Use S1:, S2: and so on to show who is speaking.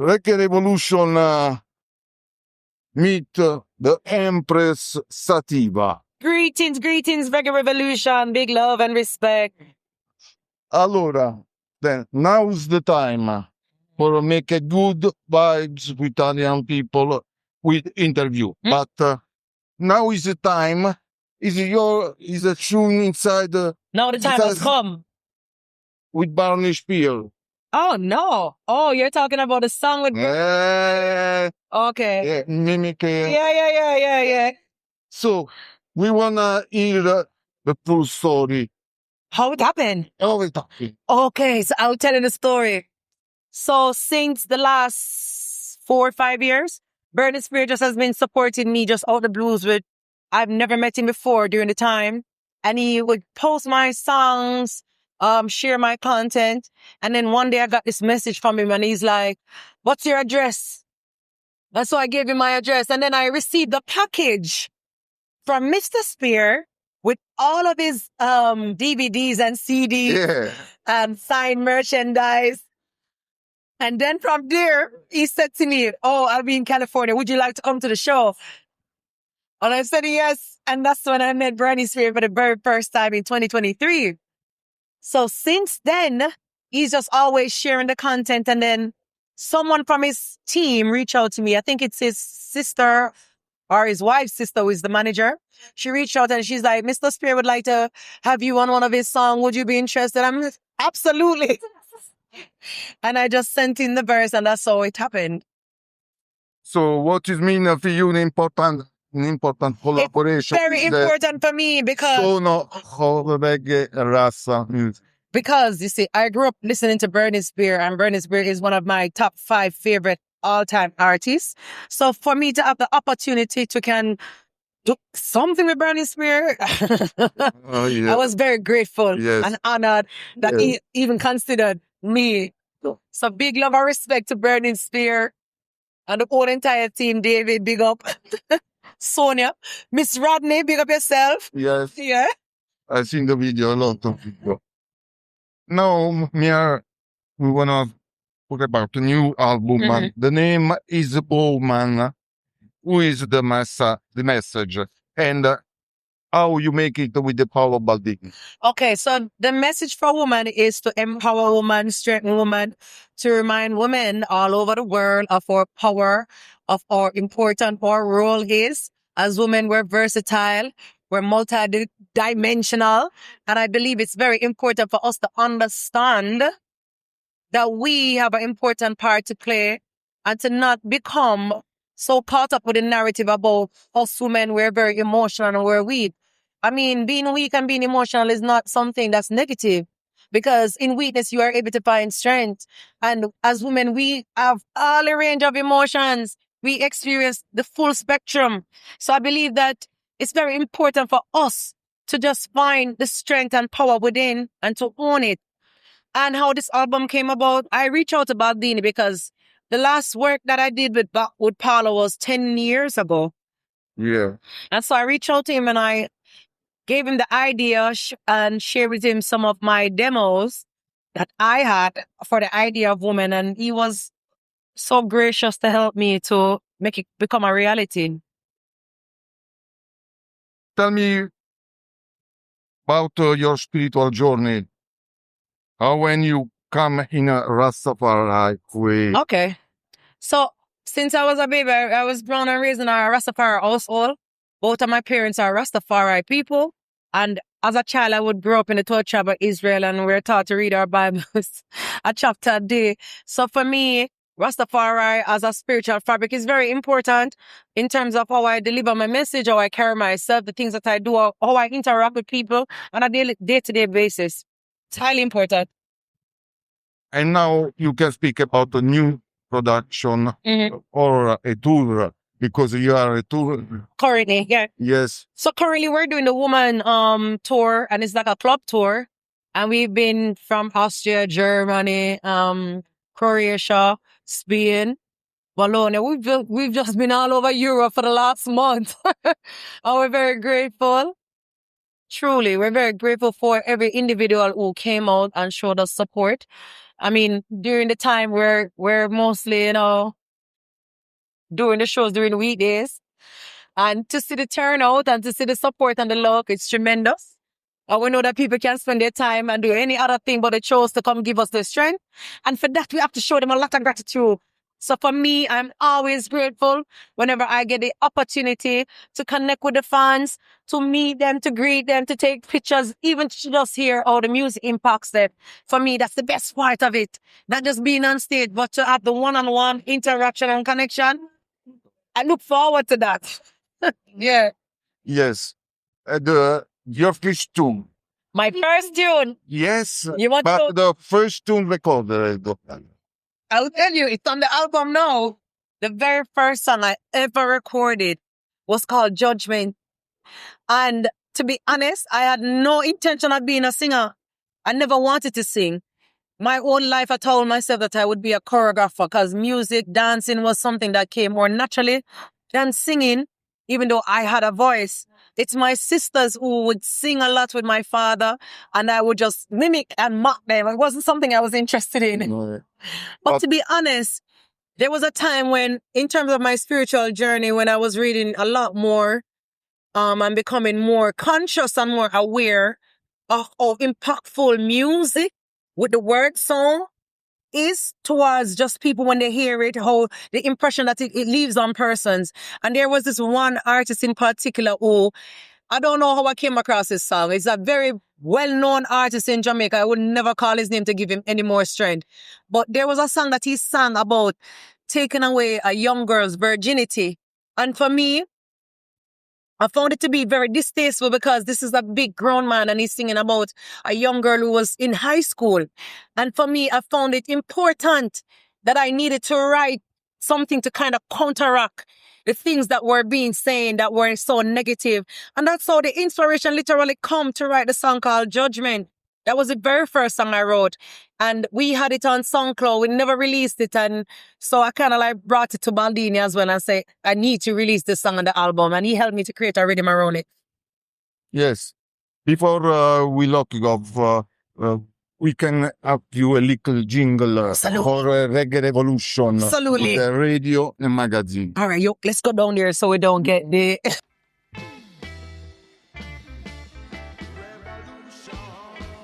S1: Reggae Revolution meet the Hempress Sativa.
S2: Greetings, Reggae Revolution. Big love and respect.
S1: Allora, then now's the time for make a good vibes with Italian people with interview. But now is the time. Is a tune inside?
S2: Now the time has come.
S1: With Barney Spear.
S2: Oh no! Oh, you're talking about a song with. Okay.
S1: Yeah, mimic.
S2: Yeah.
S1: So we wanna hear the full story.
S2: How it happened? Okay, so I'll tell you the story. So since the last 4 or 5 years, Bernie Spear just has been supporting me just out the blues with. I've never met him before during the time, and he would post my songs. Share my content. And then one day I got this message from him and he's like, what's your address? And so I gave him my address. And then I received a package from Mr. Spear with all of his DVDs and CDs and signed merchandise. And then from there, he said to me, oh, I'll be in California. Would you like to come to the show? And I said yes. And that's when I met Bernie Spear for the very first time in 2023. So since then, he's just always sharing the content. And then someone from his team reached out to me. I think it's his sister or his wife's sister who is the manager. She reached out and she's like, Mr. Spear would like to have you on one of his songs. Would you be interested? I'm like, absolutely. And I just sent in the verse and that's how it happened.
S1: So what is mean for you an important collaboration?
S2: It's very important for me because
S1: reggae rasa music.
S2: Because you see, I grew up listening to Bernie Spear, and Bernie Spear is one of my top 5 favorite all-time artists. So for me to have the opportunity to can do something with Bernie Spear, I was very grateful and honored that he even considered me. So big love and respect to Bernie Spear and the whole entire team. David, big up. Sonia, Miss Rodney, big up yourself.
S1: Yes.
S2: Yeah.
S1: I've seen the video, a lot of video. Now, we want to talk about the new album. The name is Woman. Who is the message? And how you make it with the Paolo Baldini?
S2: Okay, so the message for women is to empower women, strengthen women, to remind women all over the world of our power, of how important our role is. As women, we're versatile, we're multi-dimensional, and I believe it's very important for us to understand that we have an important part to play and to not become so caught up with the narrative about us women, we're very emotional and we're weak. I mean, being weak and being emotional is not something that's negative, because in weakness, you are able to find strength. And as women, we have all a range of emotions. We experience the full spectrum. So I believe that it's very important for us to just find the strength and power within and to own it. And how this album came about, I reached out to Baldini because the last work that I did with Paolo was 10 years ago.
S1: Yeah.
S2: And so I reached out to him and I gave him the idea and shared with him some of my demos that I had for the idea of women. And he was so gracious to help me to make it become a reality.
S1: Tell me about your spiritual journey. How when you come in a Rastafari way?
S2: Okay. So since I was a baby, I was born and raised in a Rastafari household. Both of my parents are Rastafari people. And as a child, I would grow up in the 12th tribe of Israel and we were taught to read our Bibles a chapter a day. So for me, Rastafari as a spiritual fabric is very important in terms of how I deliver my message, how I carry myself, the things that I do, how I interact with people on a day-to-day basis. It's highly important.
S1: And now you can speak about a new production or a tour, because you are a tour.
S2: Currently, yeah.
S1: Yes.
S2: So currently we're doing the woman tour, and it's like a club tour. And we've been from Austria, Germany, Croatia, Spain, Bologna. We've just been all over Europe for the last month. And we're very grateful. Truly, we're very grateful for every individual who came out and showed us support. I mean, during the time we're mostly, doing the shows during the weekdays. And to see the turnout and to see the support and the love, it's tremendous. And we know that people can spend their time and do any other thing but they chose to come give us the strength. And for that, we have to show them a lot of gratitude. So for me, I'm always grateful whenever I get the opportunity to connect with the fans, to meet them, to greet them, to take pictures, even to just hear how the music impacts them. For me, that's the best part of it. Not just being on stage, but to have the one-on-one interaction and connection. I look forward to that. Yeah.
S1: Yes. Your first tune.
S2: My first tune.
S1: Yes.
S2: You want
S1: but
S2: to?
S1: the first tune recorded.
S2: I'll tell you, it's on the album now. The very first song I ever recorded was called Judgment. And to be honest, I had no intention of being a singer. I never wanted to sing. My whole life, I told myself that I would be a choreographer because music, dancing was something that came more naturally than singing, even though I had a voice. It's my sisters who would sing a lot with my father, and I would just mimic and mock them. It wasn't something I was interested in.
S1: No.
S2: But to be honest, there was a time when, in terms of my spiritual journey, when I was reading a lot more, and becoming more conscious and more aware of how impactful music with the word song is towards just people when they hear it, how the impression that it leaves on persons. And there was this one artist in particular who, I don't know how I came across this song. It's a very well-known artist in Jamaica. I would never call his name to give him any more strength. But there was a song that he sang about taking away a young girl's virginity. And for me, I found it to be very distasteful because this is a big grown man and he's singing about a young girl who was in high school. And for me, I found it important that I needed to write something to kind of counteract the things that were being said that were so negative. And that's how the inspiration literally come to write the song called Judgment. That was the very first song I wrote. And we had it on SoundCloud. We never released it. And so I kind of like brought it to Baldini as well and say, I need to release this song on the album. And he helped me to create a rhythm around it.
S1: Yes. Before we lock it off, we can have you a little jingle for Reggae Revolution.
S2: Absolutely.
S1: With the radio and magazine.
S2: All right, let's go down there so we don't get the...